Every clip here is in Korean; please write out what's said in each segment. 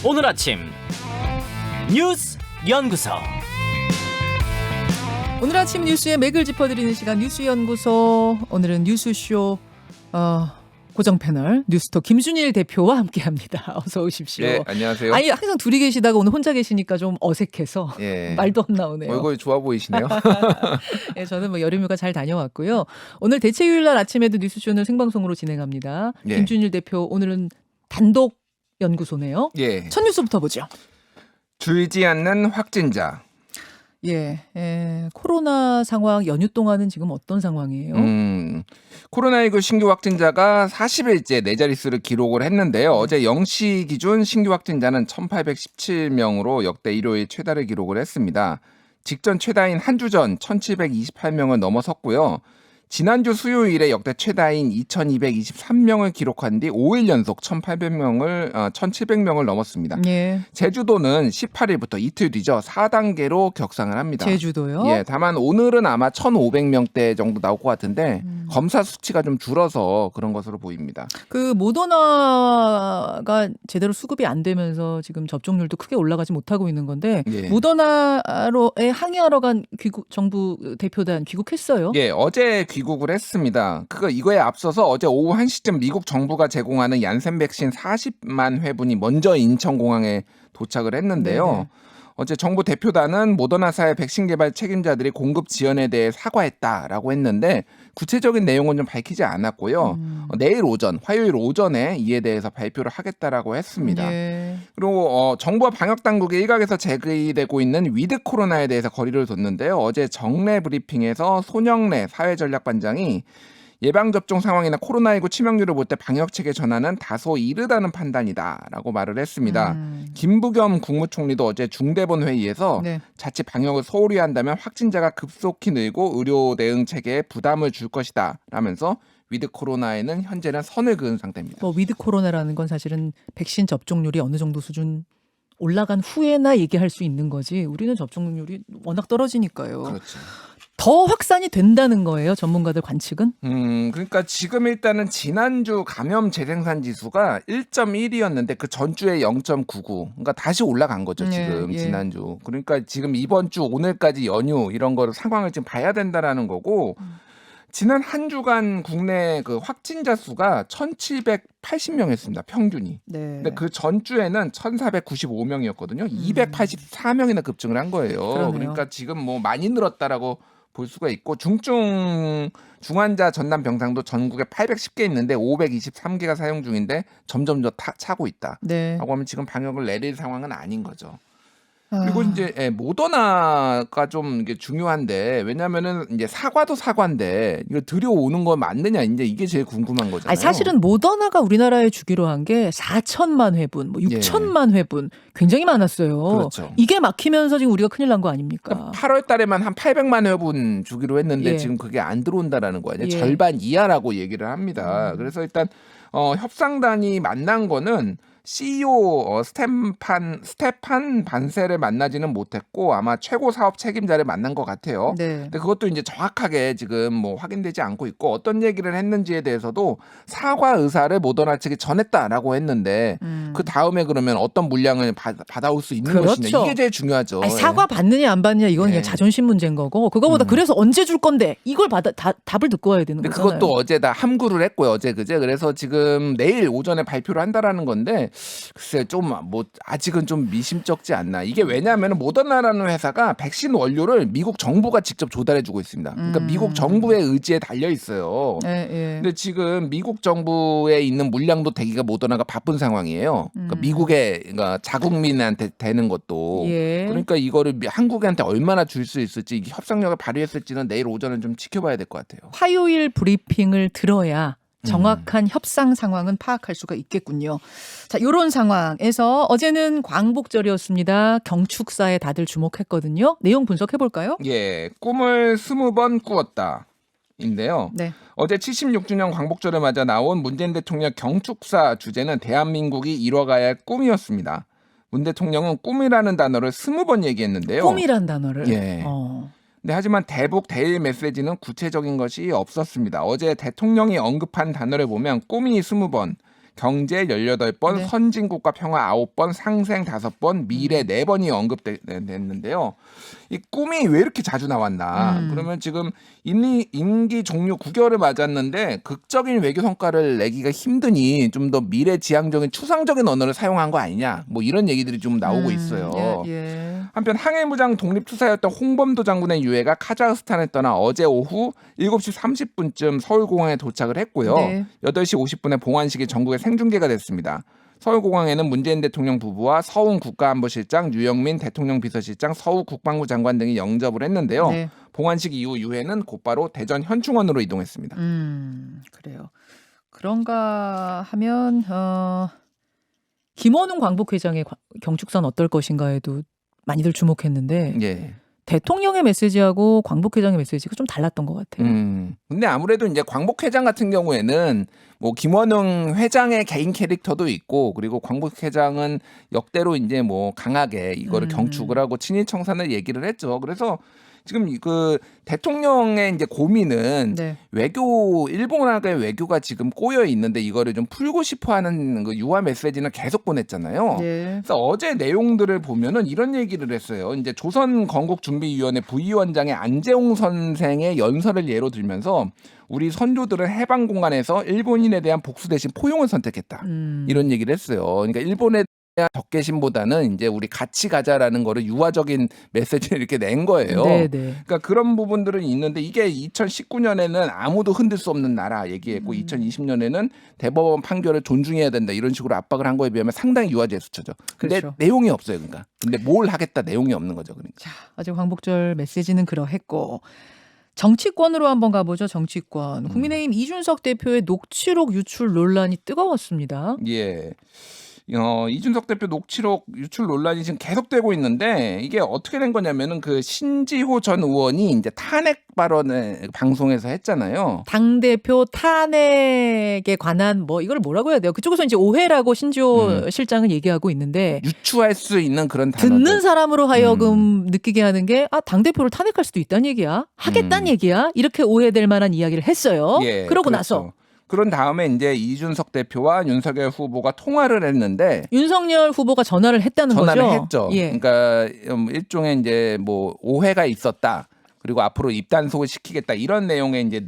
오늘 아침 뉴스 연구소. 오늘 아침 뉴스의 맥을 짚어드리는 시간 뉴스연구소. 오늘은 뉴스쇼 고정 패널 뉴스톱 김준일 대표와 함께합니다. 어서 오십시오. 네, 안녕하세요. 아니 항상 둘이 계시다가 오늘 혼자 계시니까 좀 어색해서 예. 말도 안 나오네요. 얼굴이 좋아 보이시네요. 네, 저는 뭐 여름휴가 잘 다녀왔고요. 오늘 대체휴일날 아침에도 뉴스쇼는 생방송으로 진행합니다. 예. 김준일 대표 오늘은 단독 연구소네요. 예. 첫 뉴스부터 보죠. 줄지 않는 확진자. 코로나 상황 연휴 동안은 지금 어떤 상황이에요? 코로나19 신규 확진자가 40일째 네 자릿수를 기록을 했는데요. 어제 0시 기준 신규 확진자는 1,817명으로 역대 일요일 최다를 기록을 했습니다. 직전 최다인 한 주 전 1,728명을 넘어섰고요. 지난주 수요일에 역대 최다인 2,223명을 기록한 뒤 5일 연속 1,700명을 넘었습니다. 예. 제주도는 18일부터 이틀 뒤죠. 4단계로 격상을 합니다. 제주도요? 예, 다만 오늘은 아마 1,500명대 정도 나올 것 같은데 검사 수치가 좀 줄어서 그런 것으로 보입니다. 그 모더나가 제대로 수급이 안 되면서 지금 접종률도 크게 올라가지 못하고 있는 건데 예. 모더나로에 항의하러 간 정부 대표단 귀국했어요? 예, 어제 귀국을 했습니다. 이거에 앞서서 어제 오후 1시쯤 미국 정부가 제공하는 얀센 백신 40만 회분이 먼저 인천공항에 도착을 했는데요. 네네. 어제 정부 대표단은 모더나사의 백신 개발 책임자들이 공급 지연에 대해 사과했다라고 했는데 구체적인 내용은 좀 밝히지 않았고요. 내일 오전, 화요일 오전에 이에 대해서 발표를 하겠다라고 했습니다. 예. 그리고 정부와 방역당국의 일각에서 제기되고 있는 위드 코로나에 대해서 거리를 뒀는데요. 어제 정례 브리핑에서 손영래 사회전략반장이 예방접종 상황이나 코로나19 치명률을 볼 때 방역체계 전환은 다소 이르다는 판단이다라고 말을 했습니다. 김부겸 국무총리도 어제 중대본 회의에서 네. 자칫 방역을 소홀히 한다면 확진자가 급속히 늘고 의료 대응 체계에 부담을 줄 것이다 라면서 위드 코로나에는 현재는 선을 그은 상태입니다. 뭐 위드 코로나라는 건 사실은 백신 접종률이 어느 정도 수준 올라간 후에나 얘기할 수 있는 거지 우리는 접종률이 워낙 떨어지니까요. 그렇죠. 더 확산이 된다는 거예요, 전문가들 관측은? 그러니까 지금 일단은 지난주 감염 재생산 지수가 1.1이었는데 그 전주에 0.99. 그러니까 다시 올라간 거죠, 지금 예. 지난주. 그러니까 지금 이번 주 오늘까지 연휴 이런 거를 상황을 지금 봐야 된다라는 거고 지난 한 주간 국내 그 확진자 수가 1,780명이었습니다, 평균이. 네. 근데 그 전주에는 1,495명이었거든요. 284명이나 급증을 한 거예요. 그러네요. 그러니까 지금 뭐 많이 늘었다라고 볼 수가 있고 중환자 전담 병상도 전국에 810개 있는데 523개가 사용 중인데 점점 더 차고 있다. 네. 라고 하면 지금 방역을 내릴 상황은 아닌 거죠. 그리고 이제 모더나가 좀 이게 중요한데 왜냐면은 이제 사과도 사과인데 이거 들여오는 거 맞느냐 이제 이게 제일 궁금한 거잖아요. 아니, 사실은 모더나가 우리나라에 주기로 한 게 4천만 회분, 뭐 6천만 회분 굉장히 많았어요. 그렇죠. 이게 막히면서 지금 우리가 큰일 난 거 아닙니까? 그러니까 8월 달에만 한 800만 회분 주기로 했는데 예. 지금 그게 안 들어온다라는 거예요. 예. 절반 이하라고 얘기를 합니다. 그래서 일단 협상단이 만난 거는 CEO 스테판 반셀을 만나지는 못했고 아마 최고 사업 책임자를 만난 것 같아요. 네. 근데 그것도 이제 정확하게 지금 뭐 확인되지 않고 있고 어떤 얘기를 했는지에 대해서도 사과 의사를 모더나 측이 전했다라고 했는데 그 다음에 그러면 어떤 물량을 받아올 수 있는 그렇죠. 것이냐 이게 제일 중요하죠. 아니, 사과 받느냐 안 받느냐 이건 그냥 예. 자존심 문제인 거고 그거보다 그래서 언제 줄 건데 이걸 답을 듣고 와야 되는 근데 거잖아요. 그것도 어제 다 함구를 했고요. 어제 그제 그래서 지금 내일 오전에 발표를 한다라는 건데 글쎄 좀 뭐 아직은 좀 미심쩍지 않나. 이게 왜냐하면 모더나라는 회사가 백신 원료를 미국 정부가 직접 조달해주고 있습니다. 그러니까 미국 정부의 의지에 달려 있어요. 예. 근데 지금 미국 정부에 있는 물량도 대기가 모더나가 바쁜 상황이에요. 그러니까 미국의 그러니까 자국민한테 되는 것도. 예. 그러니까 이거를 한국한테 얼마나 줄 수 있을지 이게 협상력을 발휘했을지는 내일 오전은 좀 지켜봐야 될 것 같아요. 화요일 브리핑을 들어야 정확한 협상 상황은 파악할 수가 있겠군요. 자, 이런 상황에서 어제는 광복절이었습니다. 경축사에 다들 주목했거든요. 내용 분석해 볼까요? 예, 꿈을 20번 꾸었다. 인데요. 네. 어제 76주년 광복절을 맞아 나온 문재인 대통령 경축사 주제는 대한민국이 이뤄가야 할 꿈이었습니다. 문 대통령은 꿈이라는 단어를 20번 얘기했는데요. 꿈이란 단어를. 예. 네, 하지만 대북 대일 메시지는 구체적인 것이 없었습니다. 어제 대통령이 언급한 단어를 보면 꿈이 20번, 경제 18번, 네. 선진국가 평화 9번, 상생 5번, 미래 4번이 언급됐는데요. 이 꿈이 왜 이렇게 자주 나왔나? 그러면 지금 임기 종료 9개월을 맞았는데 극적인 외교 성과를 내기가 힘드니 좀 더 미래지향적인 추상적인 언어를 사용한 거 아니냐? 뭐 이런 얘기들이 좀 나오고 있어요. 예. 한편 항해무장 독립투사였던 홍범도 장군의 유해가 카자흐스탄에 떠나 어제 오후 7시 30분쯤 서울공항에 도착을 했고요. 네. 8시 50분에 봉환식이 전국에 생중계가 됐습니다. 서울공항에는 문재인 대통령 부부와 서훈 국가안보실장, 유영민 대통령 비서실장, 서우 국방부 장관 등이 영접을 했는데요. 네. 봉환식 이후 유해는 곧바로 대전 현충원으로 이동했습니다. 그래요. 그런가 하면 김원웅 광복회장의 경축선 어떨 것인가에도 많이들 주목했는데 예. 대통령의 메시지하고 광복회장의 메시지가 좀 달랐던 것 같아요. 근데 아무래도 이제 광복회장 같은 경우에는 뭐 김원웅 회장의 개인 캐릭터도 있고 그리고 광복회장은 역대로 이제 뭐 강하게 이거를 경축을 하고 친일 청산을 얘기를 했죠. 그래서 지금 그 대통령의 이제 고민은 네. 외교 일본하고의 외교가 지금 꼬여 있는데 이거를 좀 풀고 싶어하는 그 유화 메시지는 계속 보냈잖아요. 네. 그래서 어제 내용들을 보면은 이런 얘기를 했어요. 이제 조선 건국준비위원회 부위원장의 안재홍 선생의 연설을 예로 들면서 우리 선조들은 해방 공간에서 일본인에 대한 복수 대신 포용을 선택했다. 이런 얘기를 했어요. 그러니까 일본에 대한 적개심보다는 이제 우리 같이 가자라는 거를 유화적인 메시지를 이렇게 낸 거예요. 네, 네. 그러니까 그런 부분들은 있는데 이게 2019년에는 아무도 흔들 수 없는 나라 얘기했고 2020년에는 대법원 판결을 존중해야 된다 이런 식으로 압박을 한 거에 비하면 상당히 유화제스처죠. 근데 그렇죠. 내용이 없어요. 그러니까. 근데 뭘 하겠다 내용이 없는 거죠. 그러니까. 자, 어제 광복절 메시지는 그러했고 정치권으로 한번 가보죠. 정치권. 국민의힘 이준석 대표의 녹취록 유출 논란이 뜨거웠습니다. 예. 이준석 대표 녹취록 유출 논란이 지금 계속되고 있는데 이게 어떻게 된 거냐면은 그 신지호 전 의원이 이제 탄핵 발언을 방송에서 했잖아요. 당대표 탄핵에 관한 뭐 이걸 뭐라고 해야 돼요? 그쪽에서 이제 오해라고 신지호 실장은 얘기하고 있는데 유추할 수 있는 그런 단어들. 듣는 사람으로 하여금 느끼게 하는 게 당대표를 탄핵할 수도 있다는 얘기야. 하겠다는 얘기야. 이렇게 오해될 만한 이야기를 했어요. 예, 그러고 그렇죠. 나서 그런 다음에 이제 이준석 대표와 윤석열 후보가 통화를 했는데 윤석열 후보가 전화를 했다는 전화를 거죠. 했죠. 예. 그러니까 일종의 이제 뭐 오해가 있었다. 그리고 앞으로 입단속을 시키겠다 이런 내용의 이제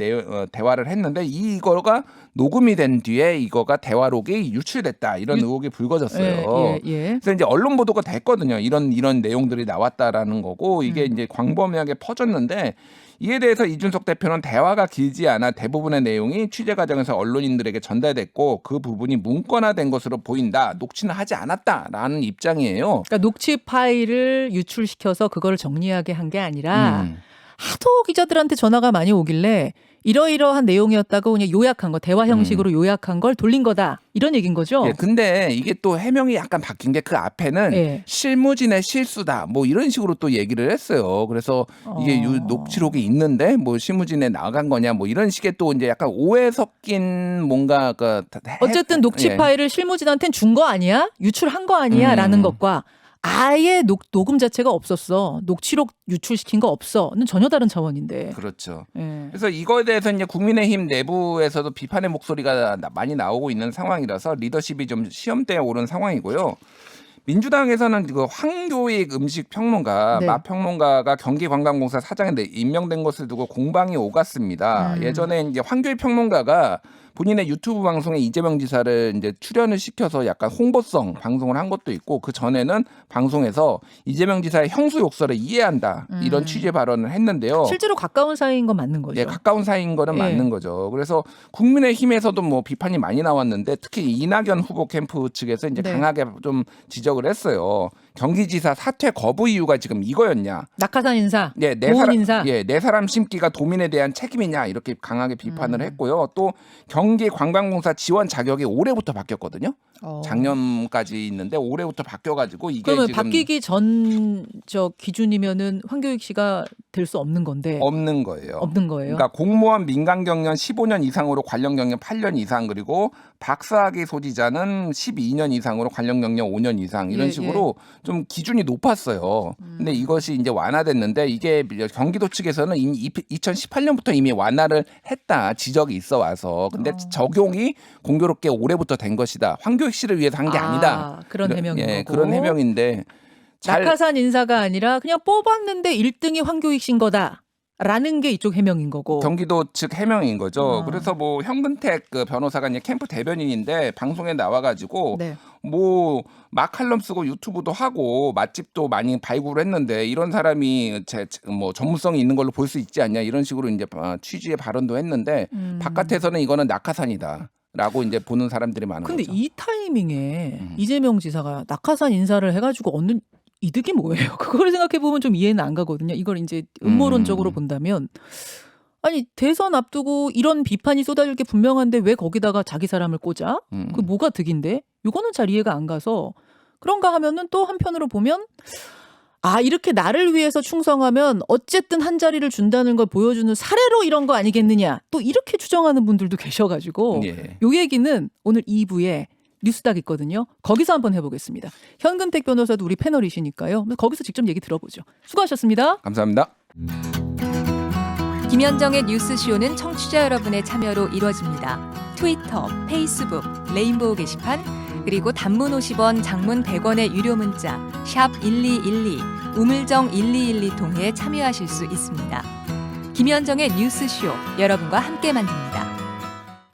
대화를 했는데 이거가 녹음이 된 뒤에 이거가 대화록이 유출됐다 이런 의혹이 불거졌어요. 예. 그래서 이제 언론 보도가 됐거든요. 이런 내용들이 나왔다라는 거고 이게 이제 광범위하게 퍼졌는데 이에 대해서 이준석 대표는 대화가 길지 않아 대부분의 내용이 취재 과정에서 언론인들에게 전달됐고 그 부분이 문건화된 것으로 보인다. 녹취는 하지 않았다라는 입장이에요. 그러니까 녹취 파일을 유출시켜서 그걸 정리하게 한 게 아니라 하도 기자들한테 전화가 많이 오길래 이러이러한 내용이었다고 그냥 요약한 거 대화 형식으로 요약한 걸 돌린 거다 이런 얘기인 거죠. 예, 근데 이게 또 해명이 약간 바뀐 게 그 앞에는 예. 실무진의 실수다 뭐 이런 식으로 또 얘기를 했어요. 그래서 이게 녹취록이 있는데 뭐 실무진에 나간 거냐 뭐 이런 식의 또 이제 약간 오해 섞인 뭔가 어쨌든 녹취 예. 파일을 실무진한테는 준 거 아니야? 유출한 거 아니야? 라는 것과 아예 녹음 자체가 없었어. 녹취록 유출시킨 거 없어.는 전혀 다른 차원인데. 그렇죠. 예. 그래서 이거에 대해서 이제 국민의힘 내부에서도 비판의 목소리가 많이 나오고 있는 상황이라서 리더십이 좀 시험대에 오른 상황이고요. 민주당에서는 그 황교익 음식 평론가, 네. 맛 평론가가 경기관광공사 사장에 임명된 것을 두고 공방이 오갔습니다. 예전에 이제 황교익 평론가가 본인의 유튜브 방송에 이재명 지사를 이제 출연을 시켜서 약간 홍보성 방송을 한 것도 있고 그 전에는 방송에서 이재명 지사의 형수 욕설을 이해한다 이런 취재 발언을 했는데요. 실제로 가까운 사이인 건 맞는 거죠. 네, 가까운 사이인 거는 예. 맞는 거죠. 그래서 국민의힘에서도 뭐 비판이 많이 나왔는데 특히 이낙연 후보 캠프 측에서 이제 네. 강하게 좀 지적을 했어요. 경기지사 사퇴 거부 이유가 지금 이거였냐? 낙하산 인사, 네, 고은 인사. 내 사람 심기가 도민에 대한 책임이냐 이렇게 강하게 비판을 했고요. 또 경기관광공사 지원 자격이 올해부터 바뀌었거든요. 작년까지 있는데 올해부터 바뀌어가지고 이게 그러면 지금 바뀌기 전 저 기준이면은 황교익 씨가 될 수 없는 건데 없는 거예요. 없는 거예요. 그러니까 공무원 민간 경력 15년 이상으로 관련 경력 8년 이상 그리고 박사학위 소지자는 12년 이상으로 관련 경력 5년 이상 이런 예, 식으로 좀 기준이 높았어요. 근데 이것이 이제 완화됐는데 이게 경기도 측에서는 이미 2018년부터 이미 완화를 했다 지적이 있어 와서 근데 적용이 공교롭게 올해부터 된 것이다. 황교익 씨를 위해서 한 게 아니다. 그런 해명인 예, 거고. 그런 해명인데 낙하산 인사가 아니라 그냥 뽑았는데 1등이 황교익 씨인 거다라는 게 이쪽 해명인 거고. 경기도 측 해명인 거죠. 그래서 뭐 현근택 그 변호사가 이제 캠프 대변인인데 방송에 나와가지고 네. 뭐 막칼럼 쓰고 유튜브도 하고 맛집도 많이 발굴했는데 이런 사람이 뭐 전문성이 있는 걸로 볼 수 있지 않냐 이런 식으로 이제 취지의 발언도 했는데 바깥에서는 이거는 낙하산이다라고 이제 보는 사람들이 많은 근데 거죠. 이 타이밍에 이재명 지사가 낙하산 인사를 해가지고 얻는 이득이 뭐예요? 그걸 생각해 보면 좀 이해는 안 가거든요. 이걸 이제 음모론적으로 본다면 아니 대선 앞두고 이런 비판이 쏟아질 게 분명한데 왜 거기다가 자기 사람을 꽂아? 그 뭐가 득인데? 이거는 잘 이해가 안 가서 그런가 하면은 또 한편으로 보면 이렇게 나를 위해서 충성하면 어쨌든 한 자리를 준다는 걸 보여주는 사례로 이런 거 아니겠느냐? 또 이렇게 추정하는 분들도 계셔가지고 예. 요 얘기는 오늘 2부에 뉴스닥 있거든요. 거기서 한번 해보겠습니다. 현근택 변호사도 우리 패널이시니까요. 거기서 직접 얘기 들어보죠. 수고하셨습니다. 감사합니다. 김현정의 뉴스쇼는 청취자 여러분의 참여로 이루어집니다. 트위터, 페이스북, 레인보우 게시판, 그리고 단문 50원, 장문 100원의 유료 문자 샵 1212, 우물정 1212 통해 참여하실 수 있습니다. 김현정의 뉴스쇼, 여러분과 함께 만듭니다.